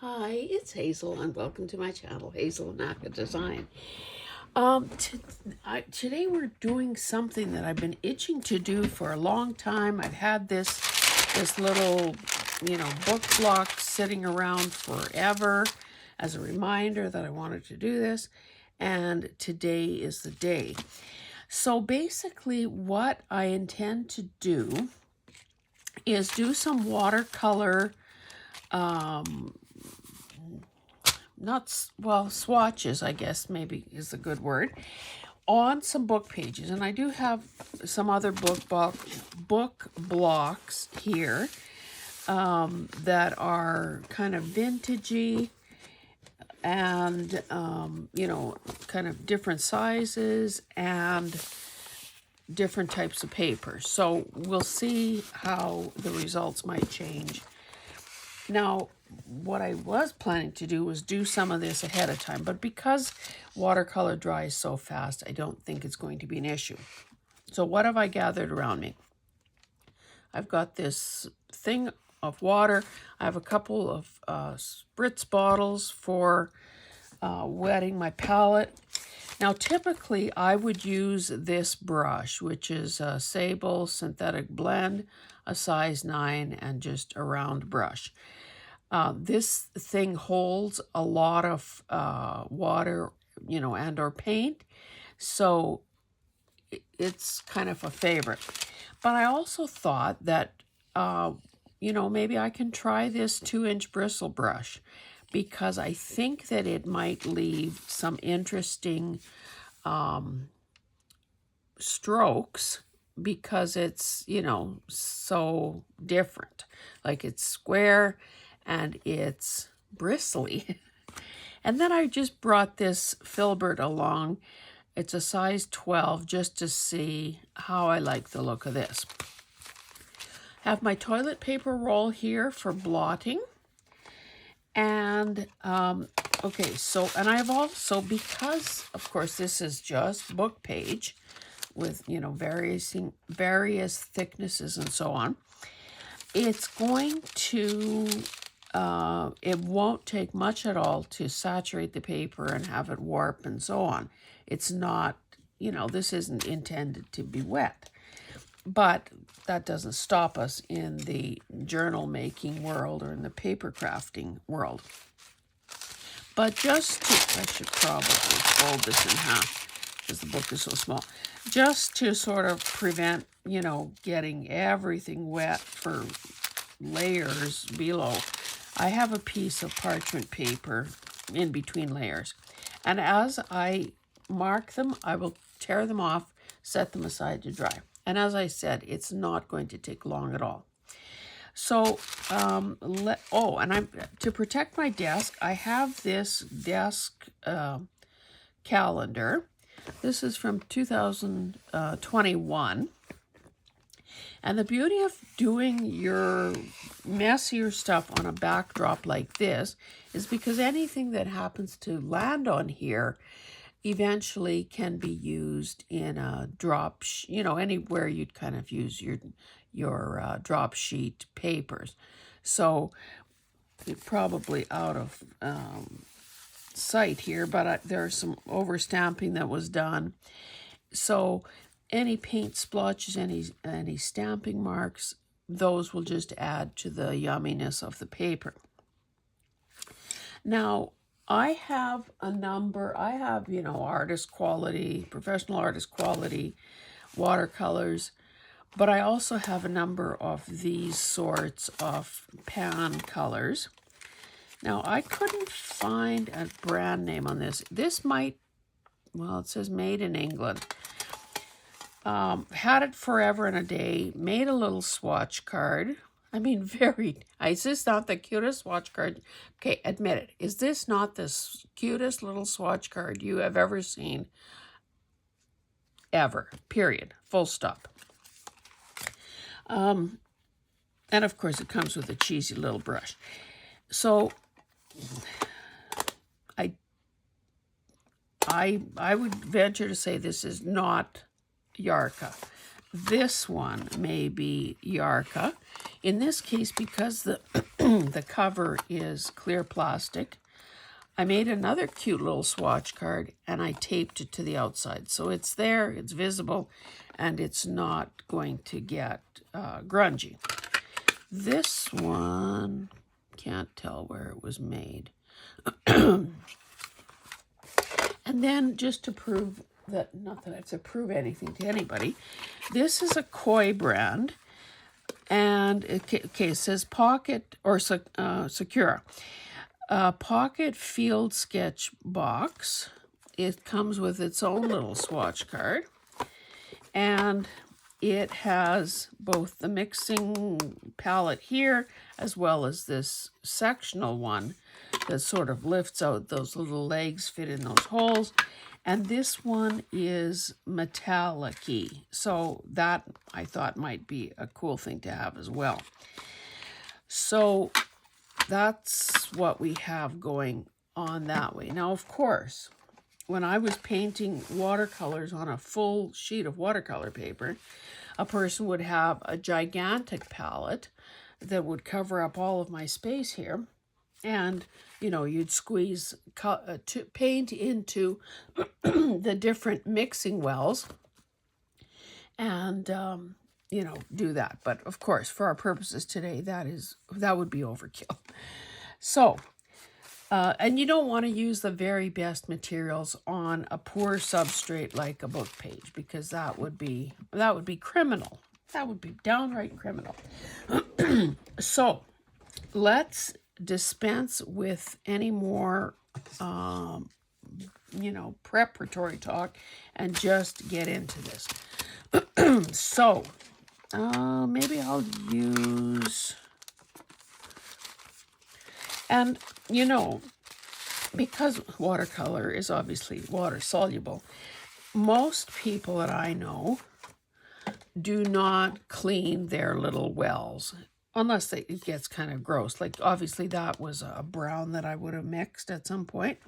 Hi, it's Hazel, and welcome to my channel, Hazel Naka Design. Today we're doing something that I've been itching to do for a long time. I've had this little, book block sitting around forever as a reminder that I wanted to do this, and today is the day. So basically, what I intend to do is do some watercolor swatches, I guess maybe is a good word, on some book pages. And I do have some other book blocks here that are kind of vintagey and, kind of different sizes and different types of paper. So we'll see how the results might change. Now, what I was planning to do was do some of this ahead of time, but because watercolor dries so fast, I don't think it's going to be an issue. So what have I gathered around me? I've got this thing of water. I have a couple of spritz bottles for wetting my palette. Now, typically, I would use this brush, which is a Sable Synthetic Blend, a size 9, and just a round brush. This thing holds a lot of water, and or paint, so it's kind of a favorite. But I also thought that, maybe I can try this 2-inch bristle brush, because I think that it might leave some interesting strokes, because it's, so different. Like, it's square and it's bristly. And then I just brought this filbert along. It's a size 12, just to see how I like the look of this. Have my toilet paper roll here for blotting. And, okay, so, and I've also, because, of course, this is just book page with, various thicknesses and so on, it's going to, it won't take much at all to saturate the paper and have it warp and so on. It's not, this isn't intended to be wet. But that doesn't stop us in the journal making world or in the paper crafting world. But just to, I should probably fold this in half because the book is so small. Just to sort of prevent, getting everything wet for layers below, I have a piece of parchment paper in between layers. And as I mark them, I will tear them off, set them aside to dry. And as I said, it's not going to take long at all. So, to protect my desk, I have this desk calendar. This is from 2021. And the beauty of doing your messier stuff on a backdrop like this is because anything that happens to land on here eventually can be used in a drop, anywhere you'd kind of use your drop sheet papers. So it's probably out of sight here, but there's some overstamping that was done. So any paint splotches, any stamping marks, those will just add to the yumminess of the paper. Now, I have artist quality, professional artist quality watercolors, but I also have a number of these sorts of pan colors. Now, I couldn't find a brand name on this. This might, it says made in England. Had it forever and a day, made a little swatch card. I mean, is this not the cutest swatch card? Okay, admit it. Is this not the cutest little swatch card you have ever seen? Ever. Period. Full stop. And of course, it comes with a cheesy little brush. So, I would venture to say this is not Yarka. This one may be Yarka. In this case, because the The cover is clear plastic. I made another cute little swatch card and I taped it to the outside. So it's there, it's visible, and it's not going to get grungy. This one, can't tell where it was made. And then just to prove that, not that I have to prove anything to anybody, this is a Koi brand. And it says Pocket or Sakura. Pocket Field Sketch Box. It comes with its own little swatch card. And it has both the mixing palette here as well as this sectional one that sort of lifts out those little legs, fit in those holes. And this one is metallic-y. So that I thought might be a cool thing to have as well. So that's what we have going on that way. Now, of course, when I was painting watercolors on a full sheet of watercolor paper, a person would have a gigantic palette that would cover up all of my space here. And, you know, you'd squeeze paint into the different mixing wells and, you know, do that. But, of course, for our purposes today, that would be overkill. So, and you don't want to use the very best materials on a poor substrate like a book page, because that would be criminal. That would be downright criminal. So, let's dispense with any more, you know, preparatory talk and just get into this. So, maybe I'll use, and you know, because watercolor is obviously water soluble, most people that I know do not clean their little wells. Unless it gets kind of gross. Like, obviously, that was a brown that I would have mixed at some point.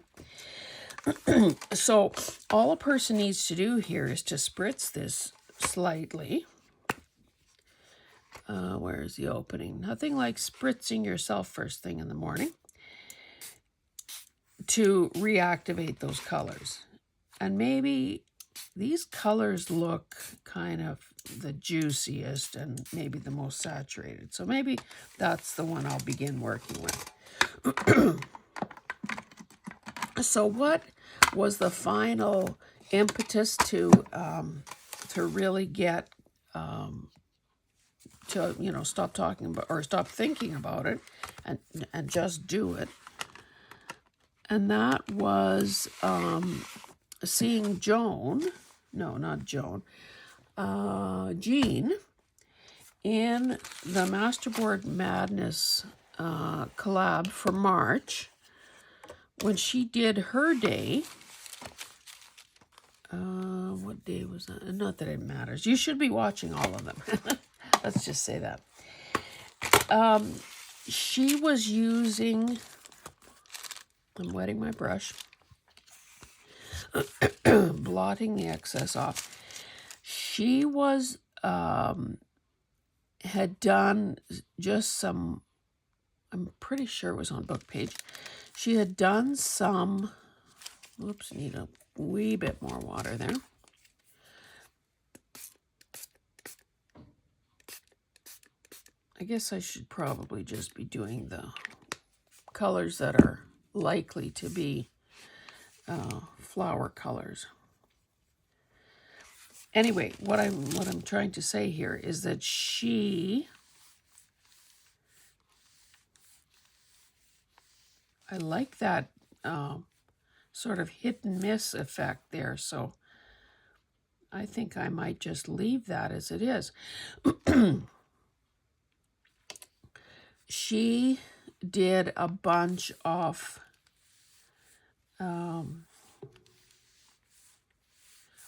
So, all a person needs to do here is to spritz this slightly. Where's the opening? Nothing like spritzing yourself first thing in the morning to reactivate those colors. And maybe these colors look kind of the juiciest and maybe the most saturated. So maybe that's the one I'll begin working with. So what was the final impetus to really get to, you know, stop talking about or stop thinking about it and just do it? And that was seeing Jean in the Masterboard Madness collab for March, when she did her day. What day was that? Not that it matters. You should be watching all of them. Let's just say that. She was using, I'm wetting my brush, blotting the excess off. She was, had done just some, I'm pretty sure it was on book page. She had done some, whoops, need a wee bit more water there. I guess I should probably just be doing the colors that are likely to be flower colors. Anyway, what I'm trying to say here is that I like that sort of hit and miss effect there, so I think I might just leave that as it is. She did a bunch of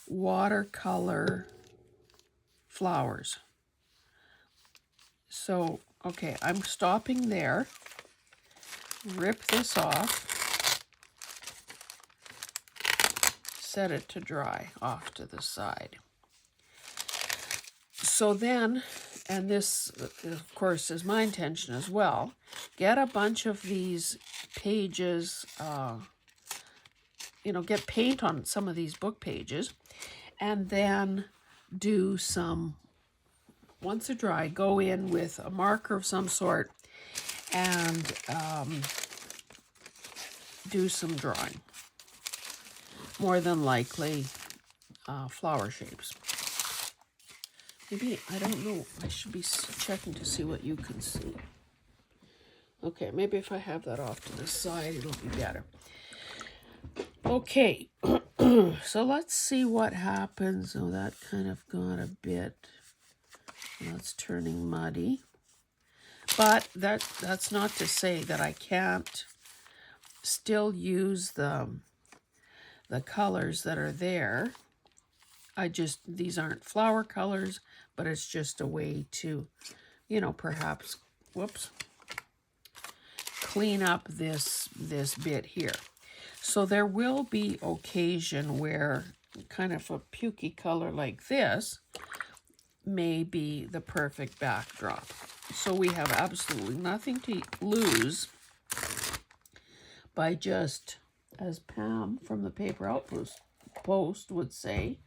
watercolor flowers. So, okay, I'm stopping there. Rip this off. Set it to dry off to the side. So then and this, of course, is my intention as well, get a bunch of these pages, you know, get paint on some of these book pages, and then do some, once they're dry, go in with a marker of some sort and do some drawing. More than likely, flower shapes. Maybe, I don't know, I should be checking to see what you can see. Okay, maybe if I have that off to the side, it'll be better. Okay, so let's see what happens. Oh, that kind of got a bit, that's turning muddy. But that's not to say that I can't still use the colors that are there. These aren't flower colors, but it's just a way to, you know, perhaps, whoops, clean up this bit here. So there will be occasion where kind of a pukey color like this may be the perfect backdrop. So we have absolutely nothing to lose by just, as Pam from the Paper Outpost would say,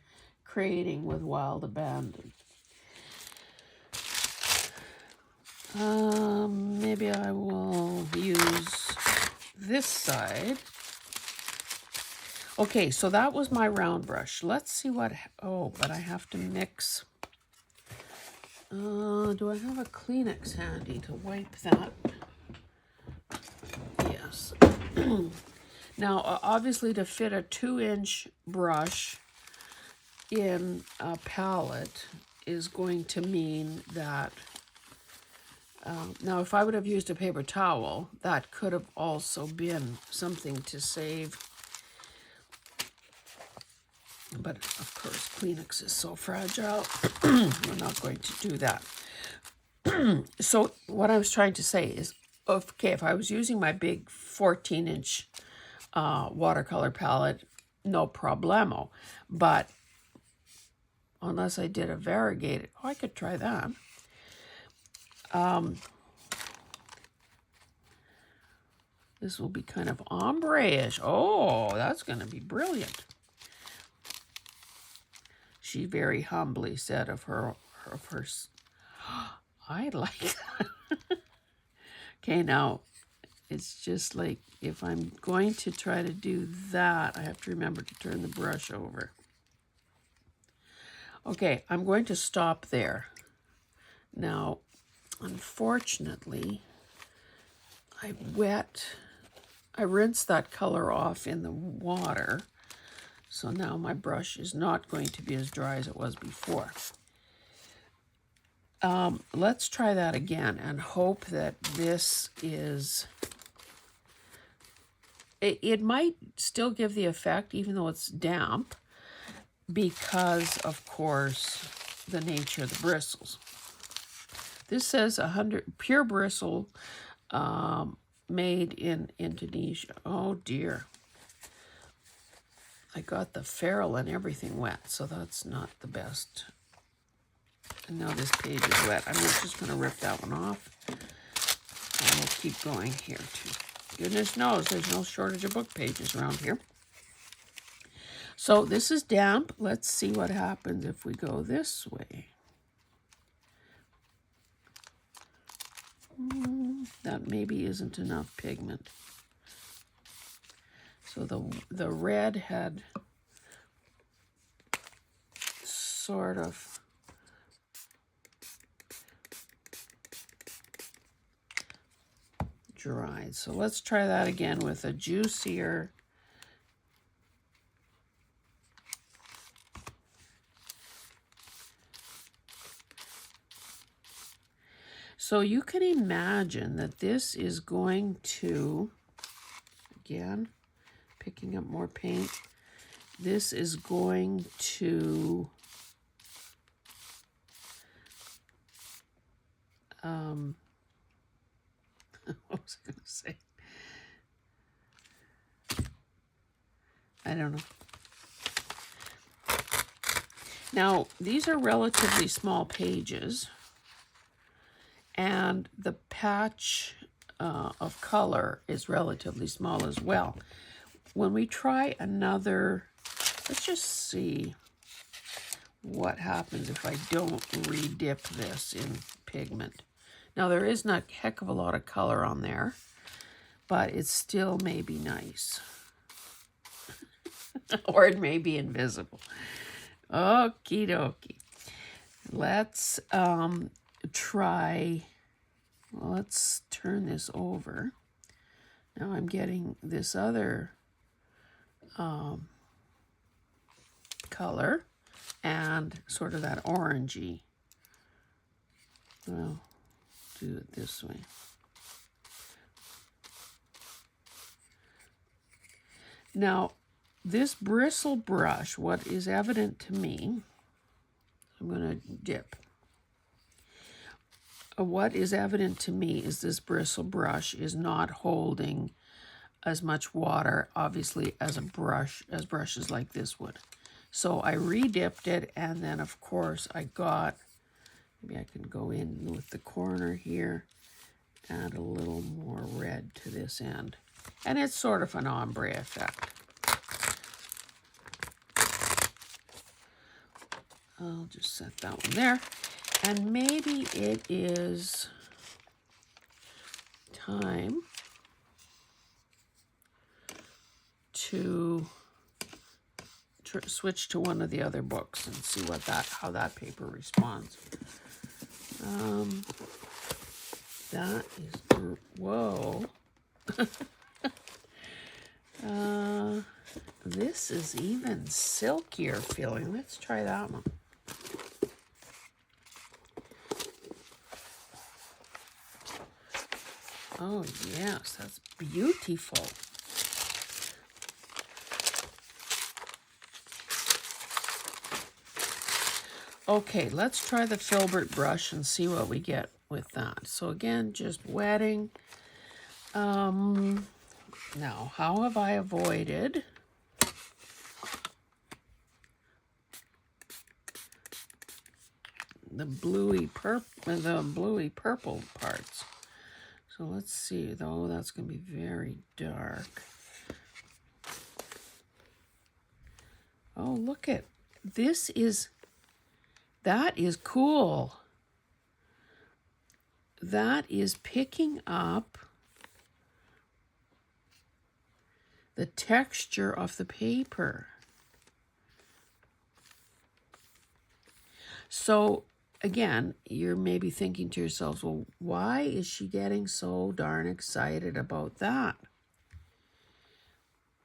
creating with wild abandon. Maybe I will use this side. Okay, so that was my round brush. Let's see what, oh, but I have to mix. Do I have a Kleenex handy to wipe that? Yes. Now, obviously, to fit a 2-inch brush in a palette is going to mean that, now if I would have used a paper towel, that could have also been something to save. But of course, Kleenex is so fragile, we're not going to do that. So what I was trying to say is, okay, if I was using my big 14-inch watercolor palette, no problemo. But unless I did a variegated, oh, I could try that. This will be kind of ombre-ish. Oh, that's going to be brilliant. She very humbly said of her I like that. Okay, now it's just like if I'm going to try to do that, I have to remember to turn the brush over. Okay, I'm going to stop there. Now, unfortunately, I rinsed that color off in the water. So now my brush is not going to be as dry as it was before. Let's try that again and hope that this is... It might still give the effect even though it's damp because, of course, the nature of the bristles. This says 100 pure bristle made in Indonesia. Oh dear. I got the ferrule and everything wet, so that's not the best. And now this page is wet. I'm just going to rip that one off. And we'll keep going here too. Goodness knows there's no shortage of book pages around here. So this is damp. Let's see what happens if we go this way. That maybe isn't enough pigment. So the red had sort of dried. So let's try that again with a juicier. So you can imagine that this is going to, again, picking up more paint. This is going to what was I going to say? I don't know. Now, these are relatively small pages. and the patch of color is relatively small as well. When we try another, let's just see what happens if I don't re-dip this in pigment. Now there is not a heck of a lot of color on there, but it still may be nice. Or it may be invisible. Okie dokie. Let's try, well, let's turn this over. Now I'm getting this other color and sort of that orangey. Well, do it this way. Now, this bristle brush, what is evident to me, I'm going to dip. What is evident to me is this bristle brush is not holding as much water, obviously, as brushes like this would. So I re-dipped it, and then of course I got, maybe I can go in with the corner here, add a little more red to this end. And it's sort of an ombre effect. I'll just set that one there. And maybe it is time to switch to one of the other books and see what how that paper responds. That is, whoa. This is even silkier feeling. Let's try that one. Oh yes, that's beautiful. Okay, let's try the filbert brush and see what we get with that. So again, just wetting. Now, how have I avoided the bluey purple parts? So let's see, though, that's going to be very dark. Oh, look at this that is cool. That is picking up the texture of the paper. So again, you're maybe thinking to yourselves, well, why is she getting so darn excited about that?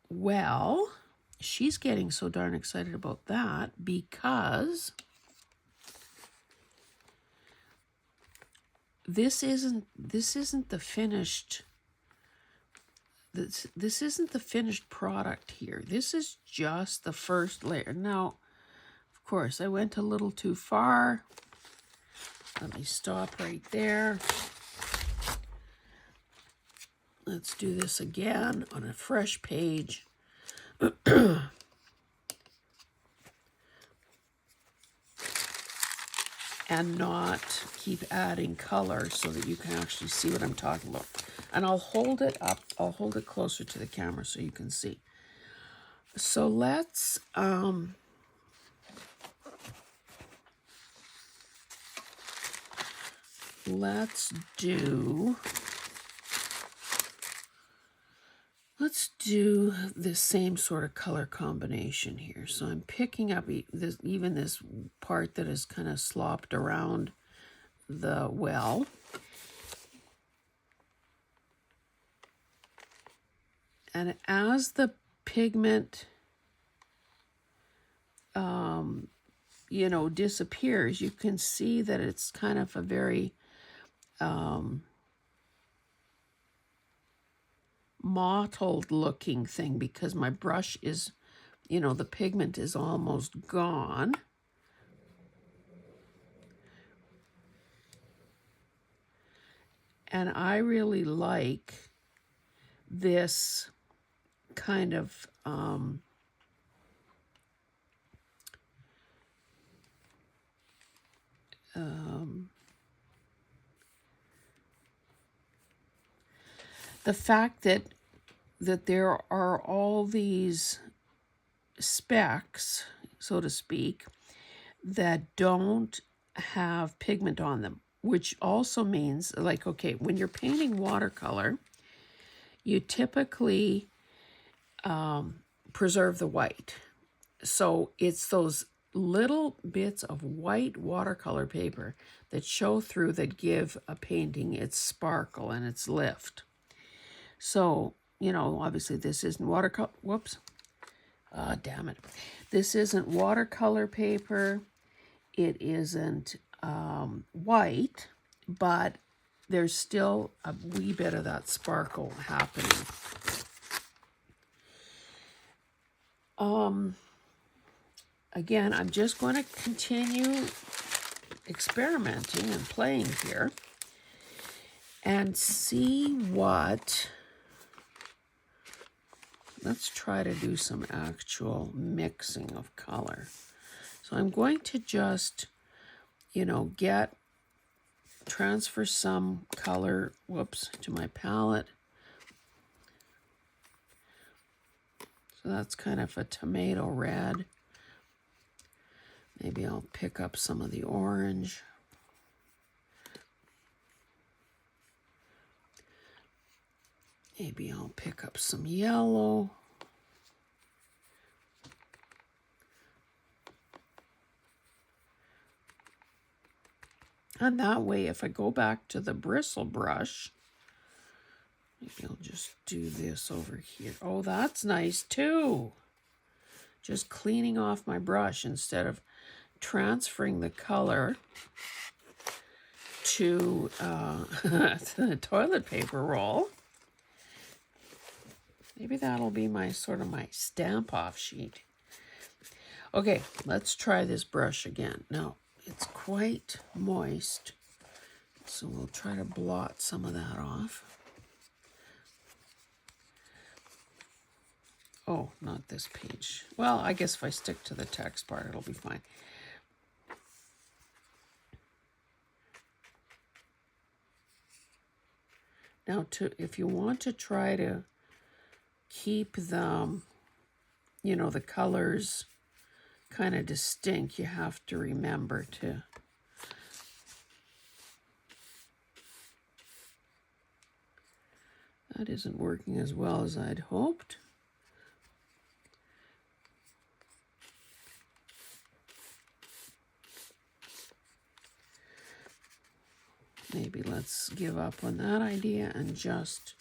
Well, she's getting so darn excited about that because this isn't the finished this isn't the finished product here. This is just the first layer. Now, of course, I went a little too far. Let me stop right there. Let's do this again on a fresh page. And not keep adding color so that you can actually see what I'm talking about. And I'll hold it up, I'll hold it closer to the camera so you can see. So let's do the same sort of color combination here. So I'm picking up even this part that is kind of slopped around the well. And as the pigment, disappears, you can see that it's kind of a very mottled looking thing because my brush is, the pigment is almost gone. And I really like this kind of the fact that there are all these specks, so to speak, that don't have pigment on them, which also means, like, okay, when you're painting watercolor, you typically preserve the white. So it's those little bits of white watercolor paper that show through that give a painting its sparkle and its lift. So, you know, obviously this isn't watercolor. Whoops. Ah, damn it. This isn't watercolor paper. It isn't white, but there's still a wee bit of that sparkle happening. Again, I'm just going to continue experimenting and playing here and see what... Let's try to do some actual mixing of color. So I'm going to just, you know, transfer some color, to my palette. So that's kind of a tomato red. Maybe I'll pick up some of the orange. Maybe I'll pick up some yellow. And that way, if I go back to the bristle brush, maybe I'll just do this over here. Oh, that's nice too. Just cleaning off my brush instead of transferring the color to the toilet paper roll. Maybe that'll be my sort of my stamp off sheet. Okay, let's try this brush again. Now, it's quite moist, so we'll try to blot some of that off. Oh, not this page. Well, I guess if I stick to the text part, it'll be fine. Now, if you want to try to keep the, you know, the colors kind of distinct, you have to remember to that isn't working as well as I'd hoped. Maybe let's give up on that idea and just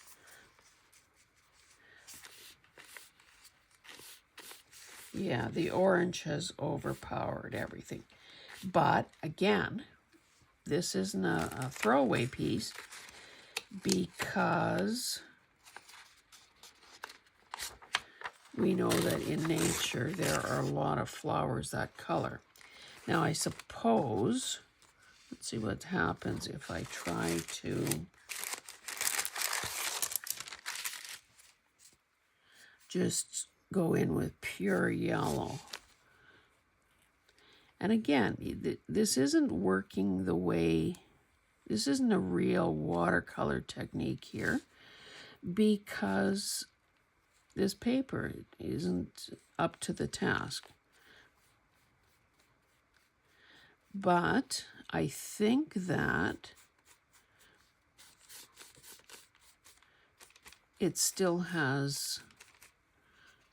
yeah, the orange has overpowered everything. But again, this isn't a throwaway piece because we know that in nature there are a lot of flowers that color. Now I suppose, let's see what happens if I try to just go in with pure yellow. And again, this isn't working the way, this isn't a real watercolor technique here because this paper isn't up to the task. But I think that it still has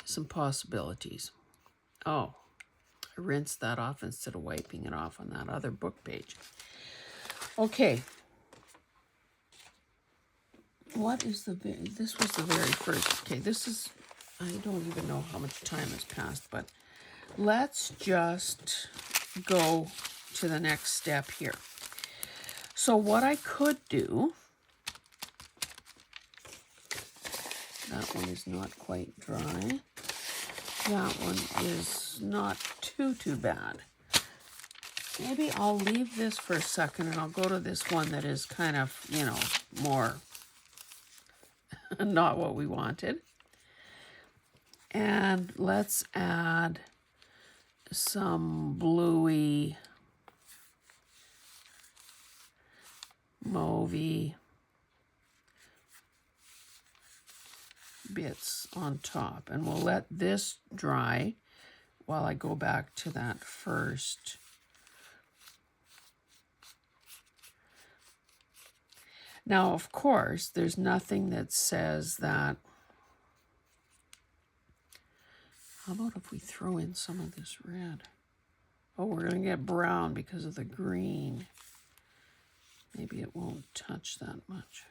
some possibilities. Oh, I rinsed that off instead of wiping it off on that other book page. Okay. What is this was the very first. Okay, this is, I don't even know how much time has passed, but let's just go to the next step here. So what I could do, that one is not quite dry. That one is not too bad. Maybe I'll leave this for a second and I'll go to this one that is kind of, you know, more not what we wanted. And let's add some bluey, mauvey, bits on top. And we'll let this dry while I go back to that first. Now, of course, there's nothing that says that. How about if we throw in some of this red? Oh, we're going to get brown because of the green. Maybe it won't touch that much.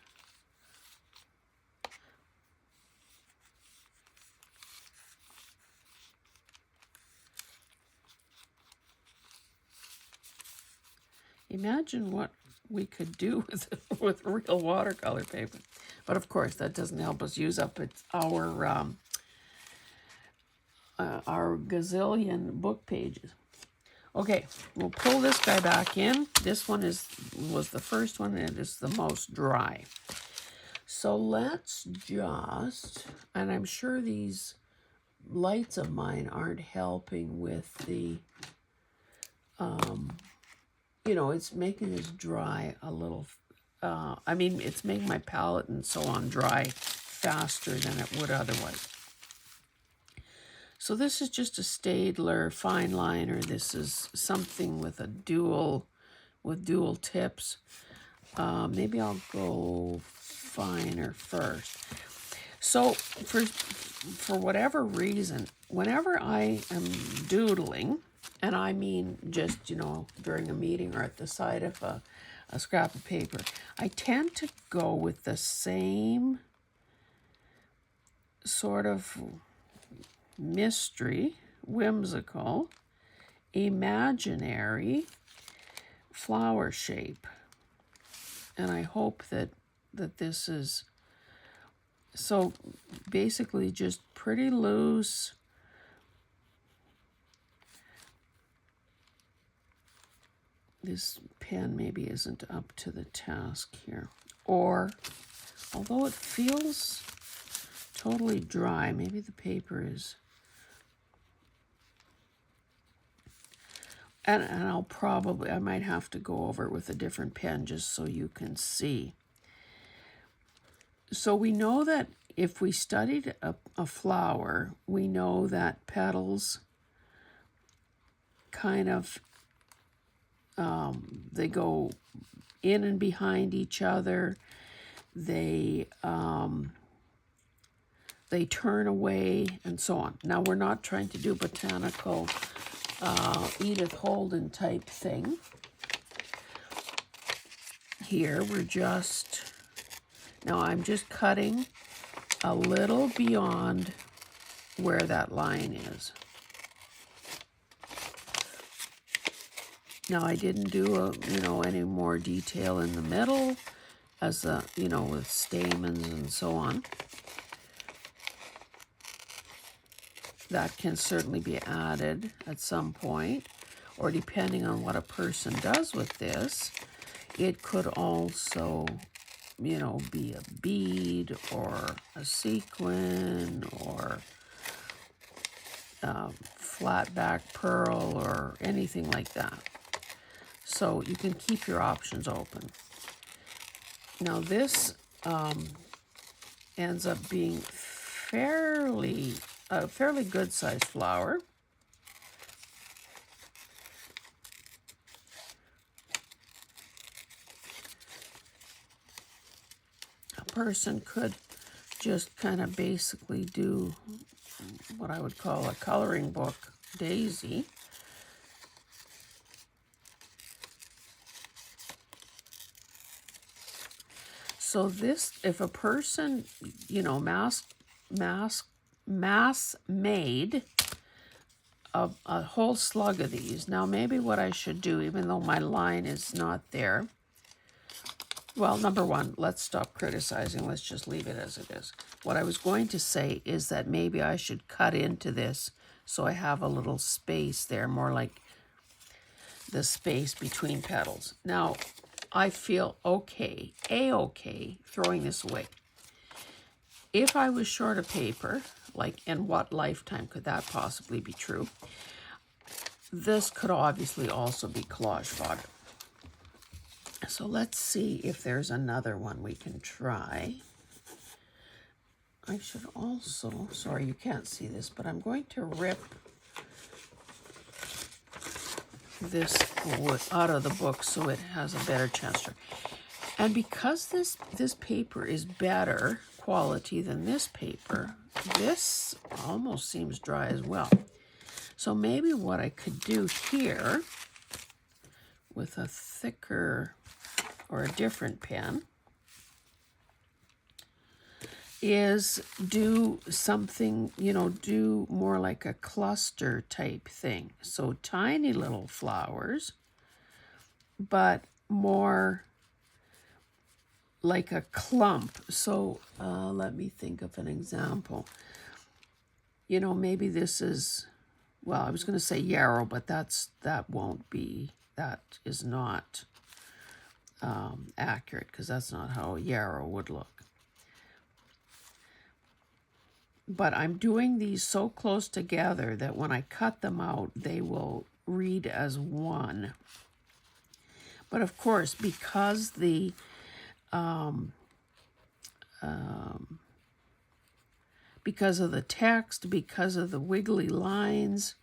Imagine what we could do with real watercolor paper. But of course, that doesn't help us use up our gazillion book pages. Okay, we'll pull this guy back in. This one was the first one, and it is the most dry. So let's just, and I'm sure these lights of mine aren't helping with the, you know, it's making this dry a little, I mean, it's making my palette and so on dry faster than it would otherwise. So this is just a Staedtler fine liner. This is something with dual tips. Maybe I'll go finer first. So for whatever reason, whenever I am doodling, and I mean just, you know, during a meeting or at the side of a scrap of paper, I tend to go with the same sort of mystery, whimsical, imaginary flower shape. And I hope that this is, so basically just pretty loose. This pen maybe isn't up to the task here. Or, although it feels totally dry, maybe the paper is. And I might have to go over it with a different pen just so you can see. So we know that if we studied a flower, we know that petals kind of, they go in and behind each other. They turn away and so on. Now, we're not trying to do botanical Edith Holden type thing. Here, now I'm just cutting a little beyond where that line is. Now, I didn't do any more detail in the middle as with stamens and so on. That can certainly be added at some point, or depending on what a person does with this, it could also, be a bead or a sequin or flat back pearl or anything like that. So you can keep your options open. Now this ends up being a fairly good sized flower. A person could just kind of basically do what I would call a coloring book daisy. So this, if a person, mass made a whole slug of these. Now, maybe what I should do, even though my line is not there, well, number one, let's stop criticizing. Let's just leave it as it is. What I was going to say is that maybe I should cut into this so I have a little space there, more like the space between petals. Now, I feel okay, A-okay, throwing this away. If I was short of paper, like in what lifetime could that possibly be true? This could obviously also be collage fodder. So let's see if there's another one we can try. I should also, sorry you can't see this, but I'm going to rip this out of the book so it has a better chance to. And because this paper is better quality than this paper, this almost seems dry as well. So maybe what I could do here with a thicker or a different pen is do something, you know, do more like a cluster type thing. So tiny little flowers, but more like a clump. So let me think of an example. You know, maybe this is, well, I was going to say yarrow, but that is not accurate, because that's not how a yarrow would look. But I'm doing these so close together that when I cut them out, they will read as one. But of course, because because of the text, because of the wiggly lines,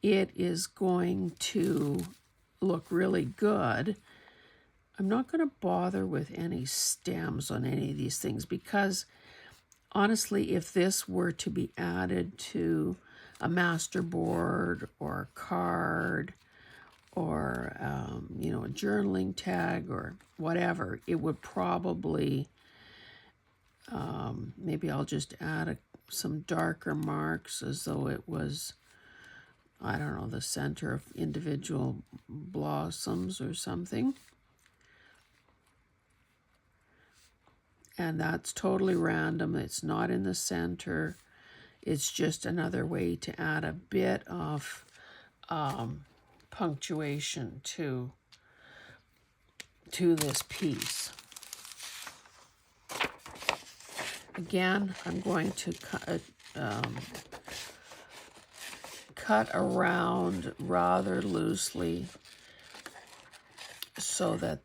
it is going to look really good. I'm not going to bother with any stems on any of these things, because honestly, if this were to be added to a masterboard or a card or, you know, a journaling tag or whatever, it would probably, maybe I'll just add some darker marks as though it was, I don't know, the center of individual blossoms or something. And that's totally random. It's not in the center. It's just another way to add a bit of punctuation to this piece. Again, I'm going to cut around rather loosely so that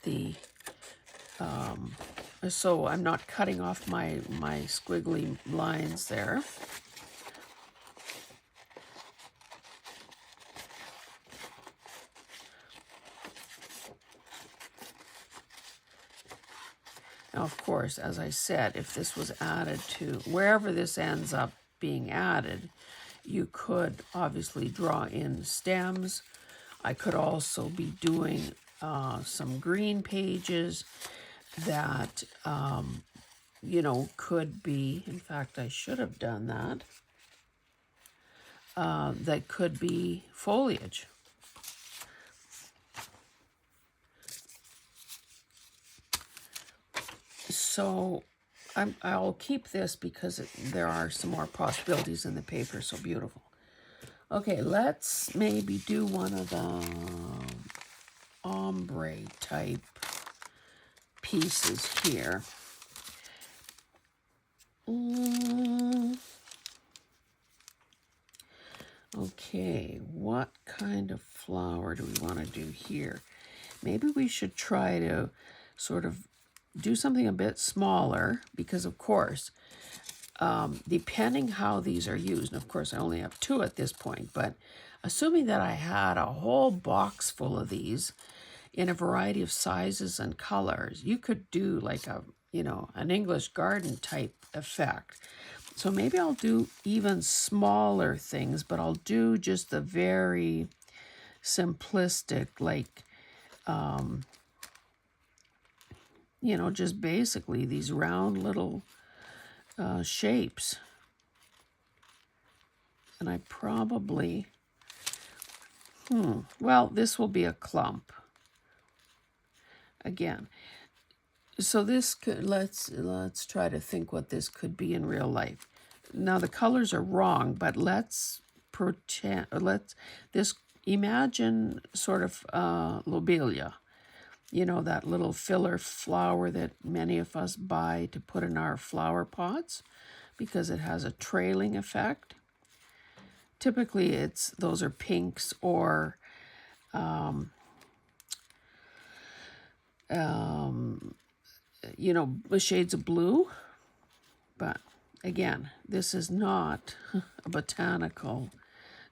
so I'm not cutting off my squiggly lines there. Now, of course, as I said, if this was added to, wherever this ends up being added, you could obviously draw in stems. I could also be doing some green pages that, you know, could be, in fact, I should have done that, that could be foliage. So I'll keep this because there are some more possibilities in the paper. So beautiful. Okay, let's maybe do one of the ombre type pieces here. Okay, what kind of flower do we want to do here? Maybe we should try to sort of do something a bit smaller, because of course, depending how these are used, and of course I only have 2 at this point, but assuming that I had a whole box full of these in a variety of sizes and colors, you could do like a, you know, an English garden type effect. So maybe I'll do even smaller things, but I'll do just the very simplistic, like, you know, just basically these round little shapes. And I probably, well, this will be a clump. Again, so this could, let's try to think what this could be in real life. Now the colors are wrong, but let's pretend, imagine sort of lobelia. You know, that little filler flower that many of us buy to put in our flower pots because it has a trailing effect. Typically, those are pinks or you know, shades of blue. But again, this is not a botanical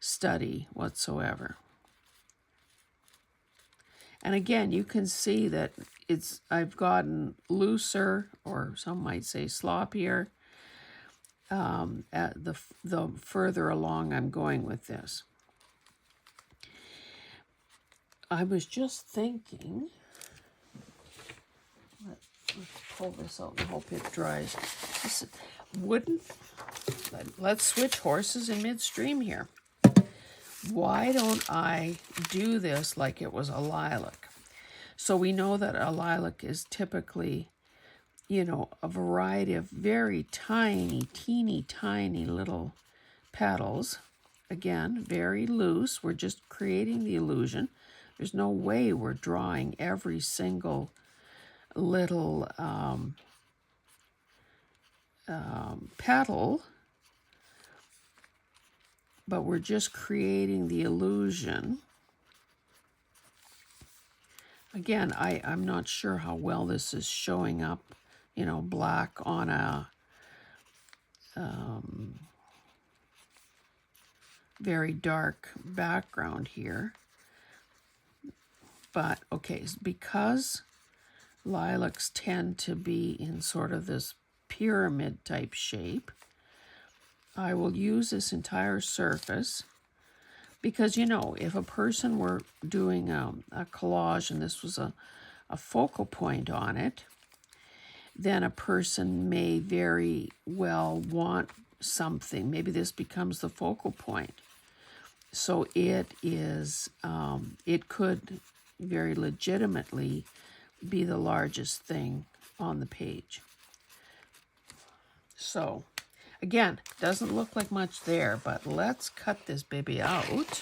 study whatsoever. And again, you can see that I've gotten looser, or some might say sloppier, at the further along I'm going with this. I was just thinking, let's pull this out and hope it dries. Let's switch horses in midstream here. Why don't I do this like it was a lilac? So we know that a lilac is typically, you know, a variety of very tiny, teeny tiny little petals. Again, very loose. We're just creating the illusion. There's no way we're drawing every single little petal, but we're just creating the illusion. Again, I'm not sure how well this is showing up, you know, black on a very dark background here. But, okay, because lilacs tend to be in sort of this pyramid type shape, I will use this entire surface because, you know, if a person were doing a collage and this was a focal point on it, then a person may very well want something. Maybe this becomes the focal point. So it is, it could very legitimately be the largest thing on the page. So, again, doesn't look like much there, but let's cut this baby out.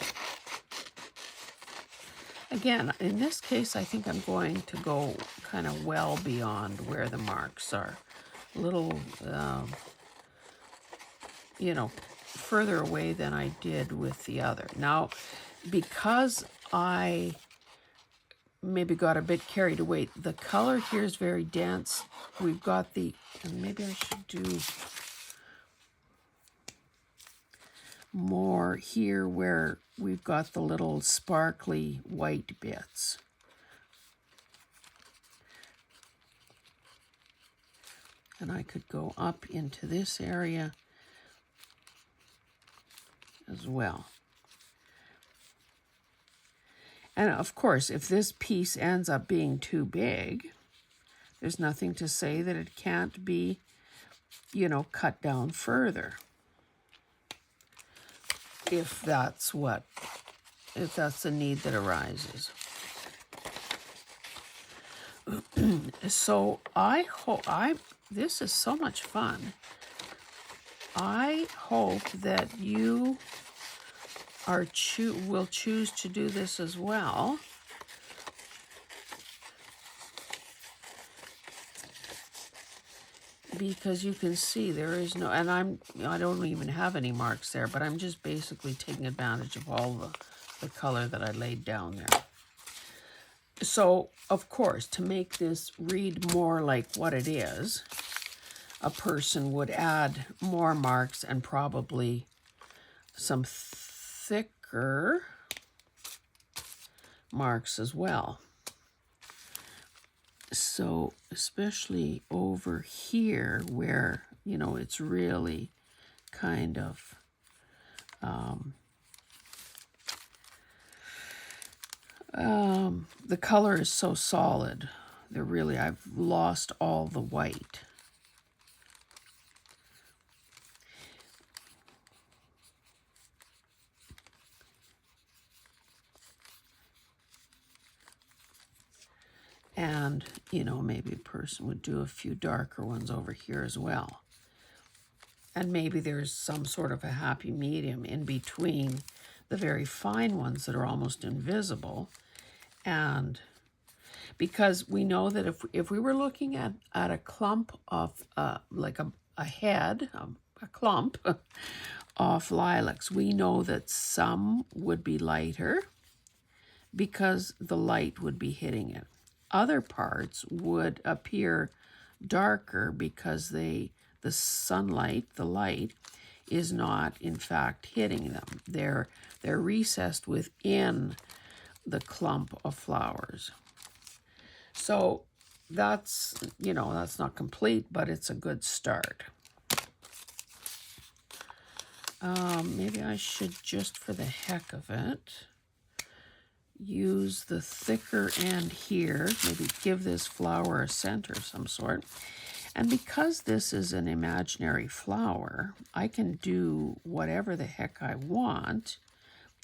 Again, in this case, I think I'm going to go kind of well beyond where the marks are. A little, you know, further away than I did with the other. Now, because I maybe got a bit carried away, the color here is very dense. We've got the, and maybe I should do more here where we've got the little sparkly white bits. And I could go up into this area as well. And of course, if this piece ends up being too big, there's nothing to say that it can't be, you know, cut down further. If that's the need that arises. So I hope, this is so much fun. I hope that you will choose to do this as well. Because you can see there is no, and I don't even have any marks there, but I'm just basically taking advantage of all the color that I laid down there. So, of course, to make this read more like what it is, a person would add more marks and probably some thicker marks as well. So especially over here where, you know, it's really kind of the color is so solid. I've lost all the white. And, you know, maybe a person would do a few darker ones over here as well. And maybe there's some sort of a happy medium in between the very fine ones that are almost invisible. And because we know that if we were looking at a clump of, like a head, a clump of lilacs, we know that some would be lighter because the light would be hitting it. Other parts would appear darker because the the sunlight, the light, is not in fact hitting them. They're recessed within the clump of flowers. So that's, that's not complete, but it's a good start. Maybe I should, just for the heck of it, use the thicker end here, maybe give this flower a scent of some sort. And because this is an imaginary flower, I can do whatever the heck I want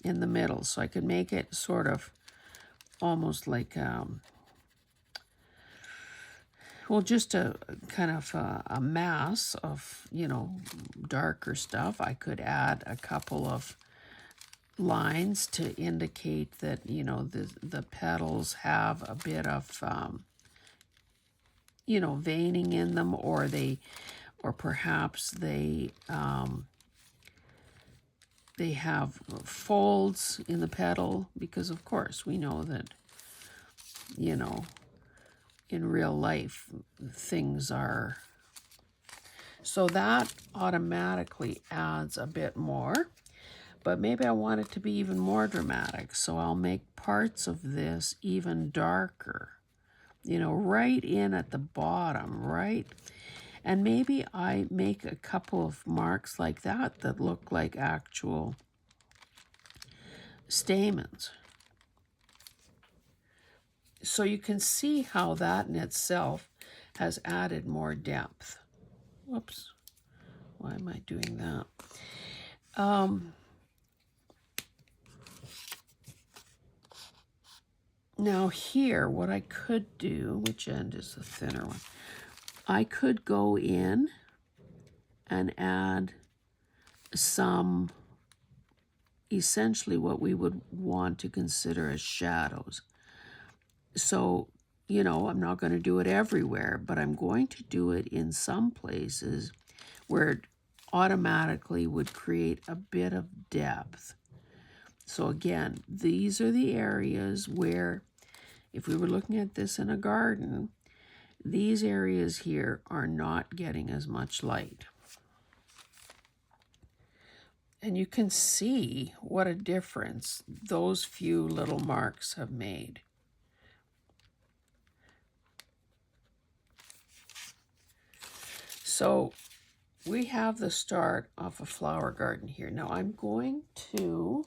in the middle. So I could make it sort of almost like, well, just a kind of a mass of, darker stuff. I could add a couple of lines to indicate that, the petals have a bit of, veining in them, or perhaps they have folds in the petal, because of course we know that, in real life things are. So that automatically adds a bit more, but maybe I want it to be even more dramatic, so I'll make parts of this even darker, right in at the bottom, right? And maybe I make a couple of marks like that look like actual stamens. So you can see how that in itself has added more depth. Whoops, why am I doing that? Now here, what I could do, which end is the thinner one? I could go in and add some, essentially what we would want to consider as shadows. So, I'm not going to do it everywhere, but I'm going to do it in some places where it automatically would create a bit of depth. So again, these are the areas where, if we were looking at this in a garden, these areas here are not getting as much light. And you can see what a difference those few little marks have made. So we have the start of a flower garden here. Now I'm going to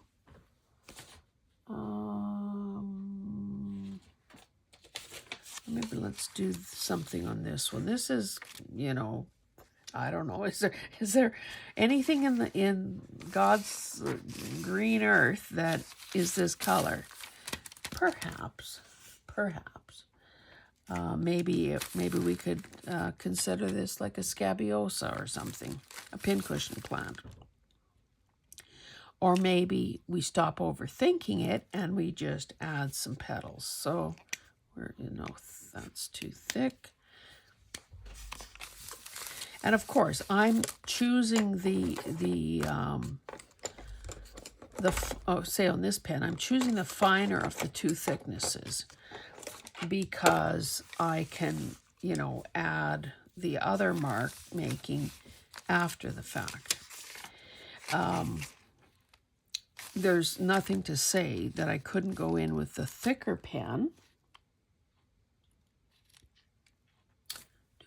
maybe let's do something on this one. This is, I don't know. Is there anything in God's green earth that is this color? Perhaps. Maybe we could consider this like a scabiosa or something, a pincushion plant. Or maybe we stop overthinking it and we just add some petals. So that's too thick. And of course, I'm choosing say on this pen, I'm choosing the finer of the two thicknesses, because I can, add the other mark making after the fact. There's nothing to say that I couldn't go in with the thicker pen.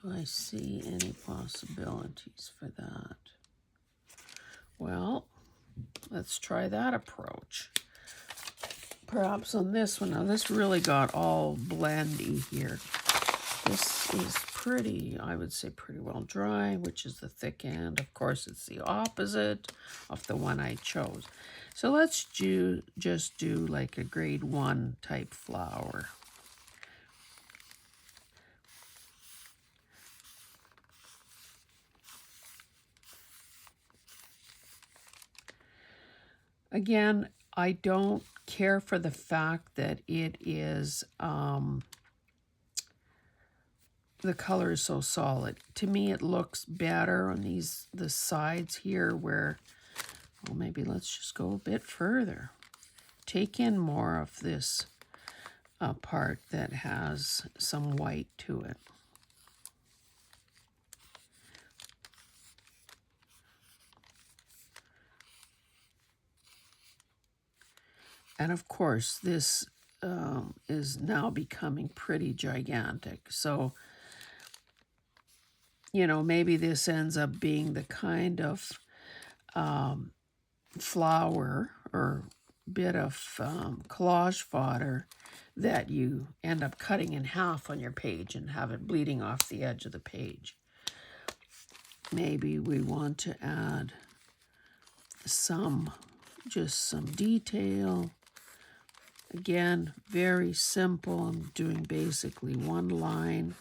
Do I see any possibilities for that? Well, let's try that approach. Perhaps on this one. Now this really got all blendy here. This is pretty, I would say pretty well dry, which is the thick end. Of course, it's the opposite of the one I chose. So let's just do like a grade 1 type flower. Again, I don't care for the fact that it is, the color is so solid. To me, it looks better on the sides here where, well, maybe let's just go a bit further. Take in more of this part that has some white to it. And of course, this is now becoming pretty gigantic. So, you know, maybe this ends up being the kind of flower or bit of collage fodder that you end up cutting in half on your page and have it bleeding off the edge of the page. Maybe we want to add just some detail. Again, very simple. I'm doing basically one line.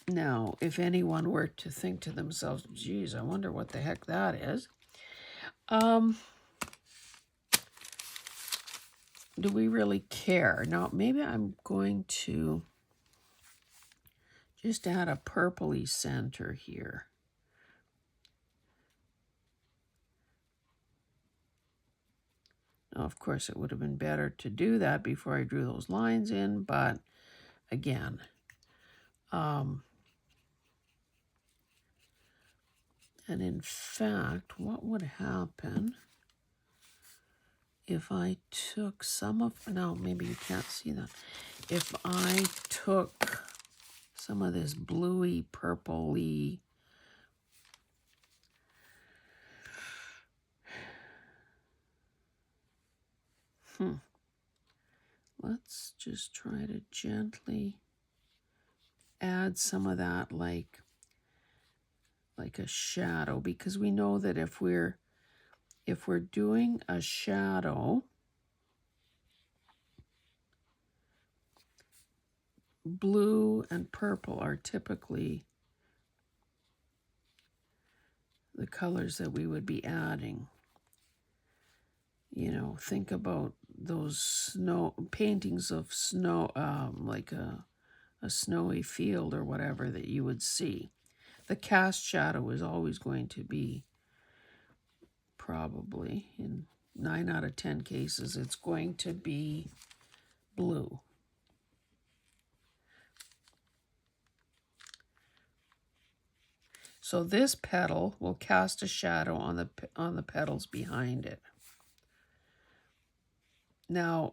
Now, if anyone were to think to themselves, geez, I wonder what the heck that is. Do we really care? Now, maybe I'm going to just add a purpley center here. Now, of course, it would have been better to do that before I drew those lines in, but again, and in fact, what would happen if I took some of, no, maybe you can't see that. If I took some of this bluey, purpley, let's just try to gently add some of that like a shadow, because we know that if we're doing a shadow, blue and purple are typically the colors that we would be adding. You know, think about those snow paintings of snow, like a snowy field or whatever that you would see. The cast shadow is always going to be, probably in 9 out of 10 cases, it's going to be blue. So this petal will cast a shadow on the petals behind it. Now,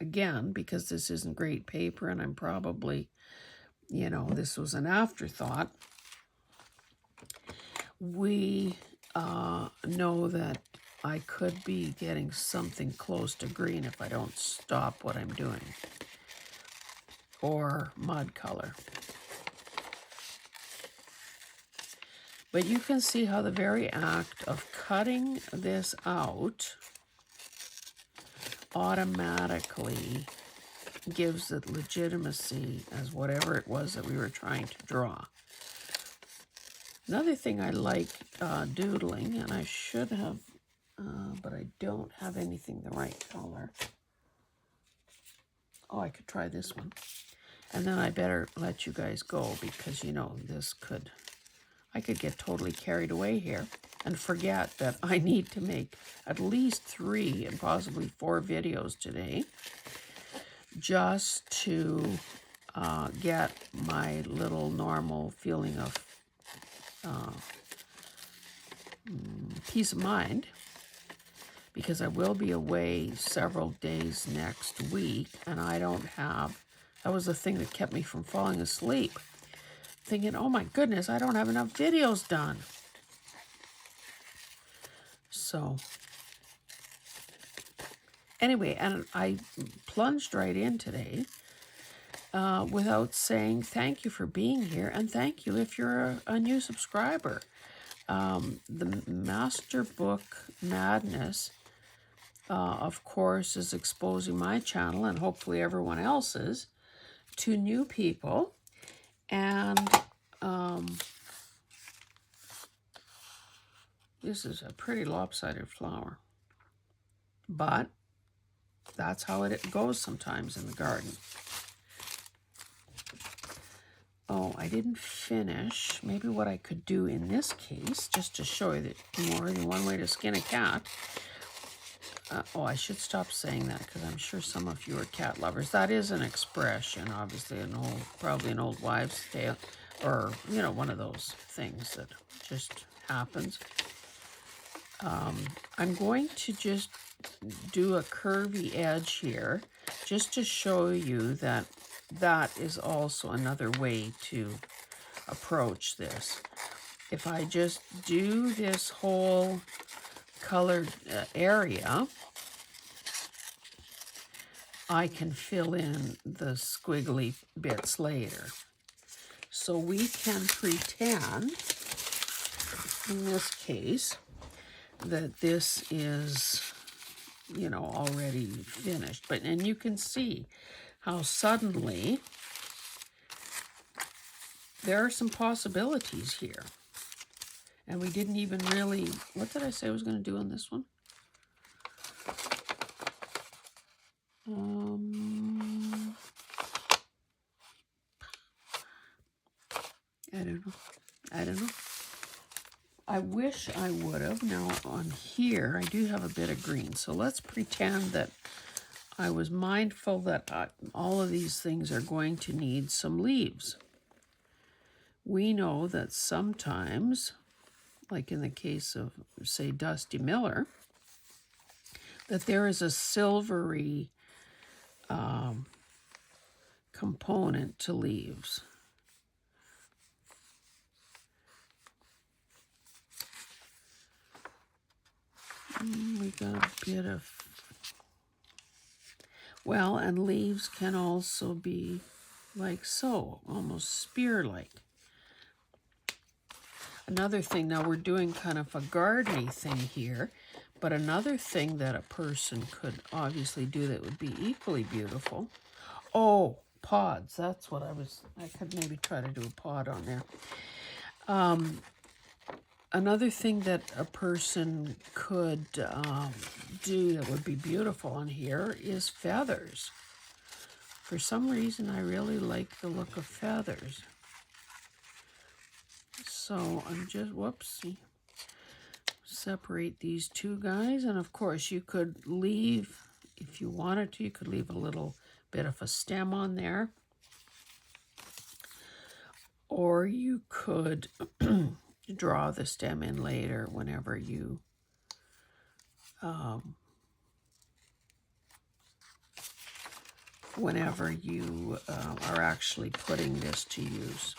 again, because this isn't great paper and I'm probably, you know, this was an afterthought, we know that I could be getting something close to green if I don't stop what I'm doing, or mud color. But you can see how the very act of cutting this out automatically gives it legitimacy as whatever it was that we were trying to draw. Another thing I like doodling, and I should have, but I don't have anything the right color. Oh, I could try this one. And then I better let you guys go because, you know, I could get totally carried away here and forget that I need to make at least 3 and possibly 4 videos today just to get my little normal feeling of peace of mind, because I will be away several days next week, and I don't have, that was the thing that kept me from falling asleep, thinking, oh my goodness, I don't have enough videos done. So anyway, and I plunged right in today without saying thank you for being here, and thank you if you're a new subscriber. The Master Book Madness, of course, is exposing my channel and hopefully everyone else's to new people. And this is a pretty lopsided flower, but that's how it goes sometimes in the garden. Oh, I didn't finish. Maybe what I could do in this case, just to show you that more than one way to skin a cat. Oh, I should stop saying that because I'm sure some of you are cat lovers. That is an expression, obviously probably an old wives' tale, or, you know, one of those things that just happens. I'm going to just do a curvy edge here just to show you that that is also another way to approach this. If I just do this whole colored area, I can fill in the squiggly bits later. So we can pretend, in this case, that this is, you know, already finished. And you can see how suddenly there are some possibilities here. And we didn't even really, what did I say I was going to do on this one? I don't know. I wish I would have. Now on here, I do have a bit of green. So let's pretend that I was mindful that all of these things are going to need some leaves. We know that sometimes, like in the case of, say, Dusty Miller, that there is a silvery component to leaves. We got a bit of, well, and leaves can also be like so, almost spear-like. Another thing, now we're doing kind of a gardening thing here, but another thing that a person could obviously do that would be equally beautiful. Oh, pods, that's what I could maybe try to do a pod on there. Another thing that a person could do that would be beautiful on here is feathers. For some reason, I really like the look of feathers. So I'm just, whoopsie, separate these two guys. And of course, you could leave, if you wanted to, you could leave a little bit of a stem on there. Or you could draw the stem in later whenever you are actually putting this to use.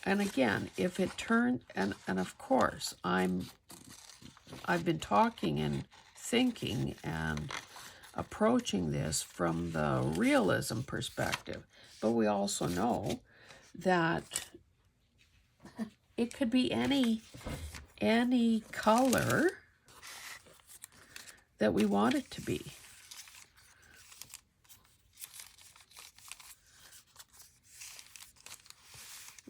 And again, if it turned, and of course, I've been talking and thinking and approaching this from the realism perspective, but we also know that it could be any color that we want it to be.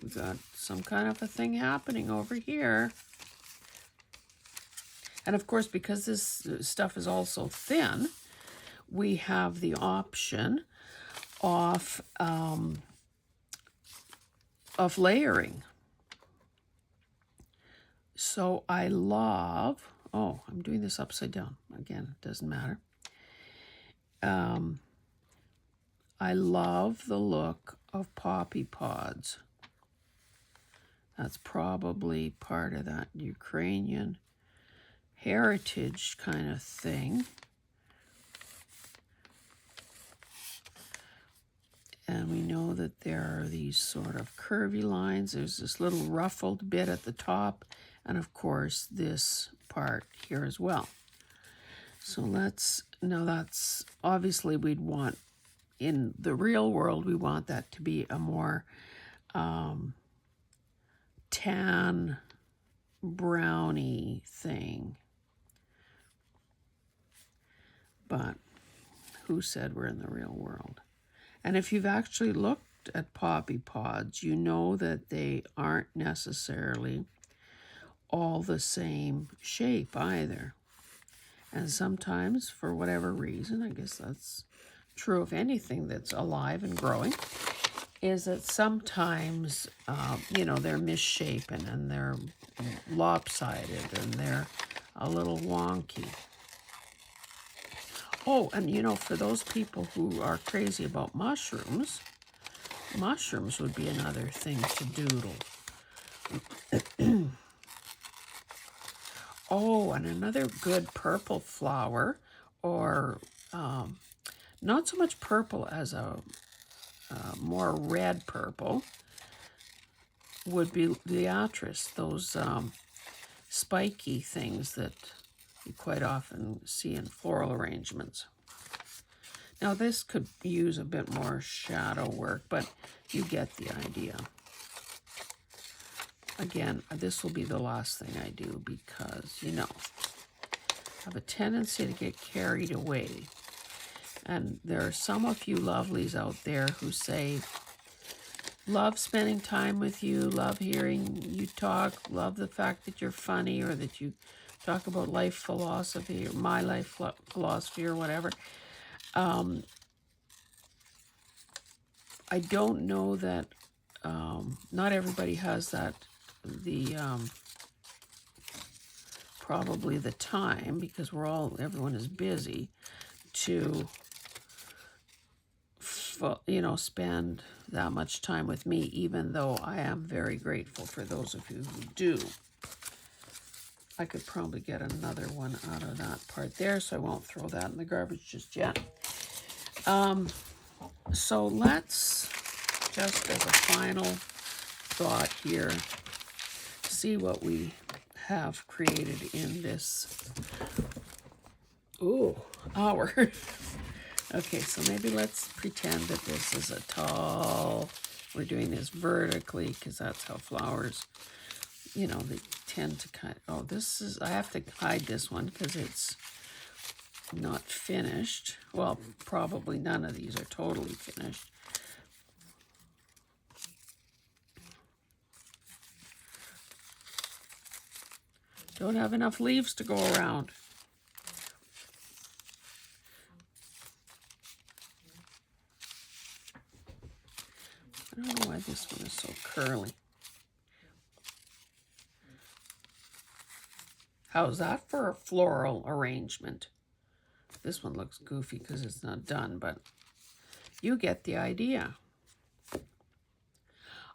We've got some kind of a thing happening over here. And of course, because this stuff is also thin, we have the option of layering. So I love, oh, I'm doing this upside down. Again, it doesn't matter. I love the look of poppy pods. That's probably part of that Ukrainian heritage kind of thing. And we know that there are these sort of curvy lines. There's this little ruffled bit at the top, and of course this part here as well. So now that's, obviously we'd want, in the real world, we want that to be a more tan, browny thing. But who said we're in the real world? And if you've actually looked at poppy pods, you know that they aren't necessarily all the same shape either. And sometimes, for whatever reason, I guess that's true of anything that's alive and growing, is that sometimes, they're misshapen and they're lopsided and they're a little wonky. Oh, and for those people who are crazy about mushrooms, Mushrooms would be another thing to doodle. Oh, and another good purple flower, or not so much purple as a more red purple, would be Beatrice, those spiky things that you quite often see in floral arrangements. Now this could use a bit more shadow work, but you get the idea. Again, this will be the last thing I do because, you know, I have a tendency to get carried away. And there are some of you lovelies out there who say, love spending time with you, love hearing you talk, love the fact that you're funny or that you talk about life philosophy or my life philosophy or whatever. I don't know that not everybody has that, probably the time, because everyone is busy to, you know, spend that much time with me, even though I am very grateful for those of you who do. I could probably get another one out of that part there, so I won't throw that in the garbage just yet. So let's, just as a final thought here, see what we have created in this hour. Okay, so maybe let's pretend that this is a tall, we're doing this vertically because that's how flowers, you know, they tend to kind of, this is, I have to hide this one because it's not finished. Well, probably none of these are totally finished. Don't have enough leaves to go around. I don't know why this one is so curly. How's that for a floral arrangement? This one looks goofy because it's not done, but you get the idea.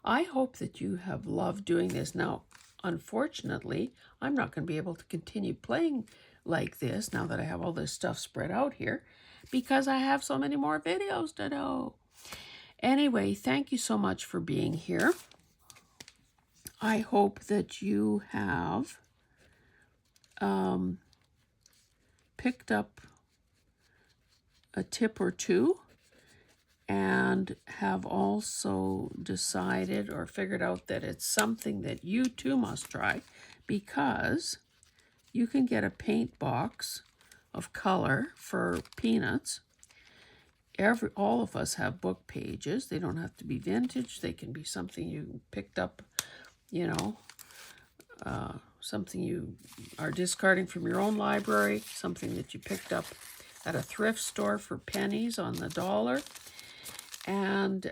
I hope that you have loved doing this. Now, unfortunately, I'm not going to be able to continue playing like this now that I have all this stuff spread out here because I have so many more videos to do. Anyway, thank you so much for being here. I hope that you have picked up a tip or two and have also decided or figured out that it's something that you too must try, because you can get a paint box of color for peanuts. All of us have book pages. They don't have to be vintage. They can be something you picked up, you know, something you are discarding from your own library, something that you picked up at a thrift store for pennies on the dollar. And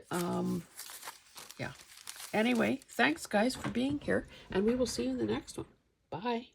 yeah. Anyway, thanks guys for being here, and we will see you in the next one. Bye.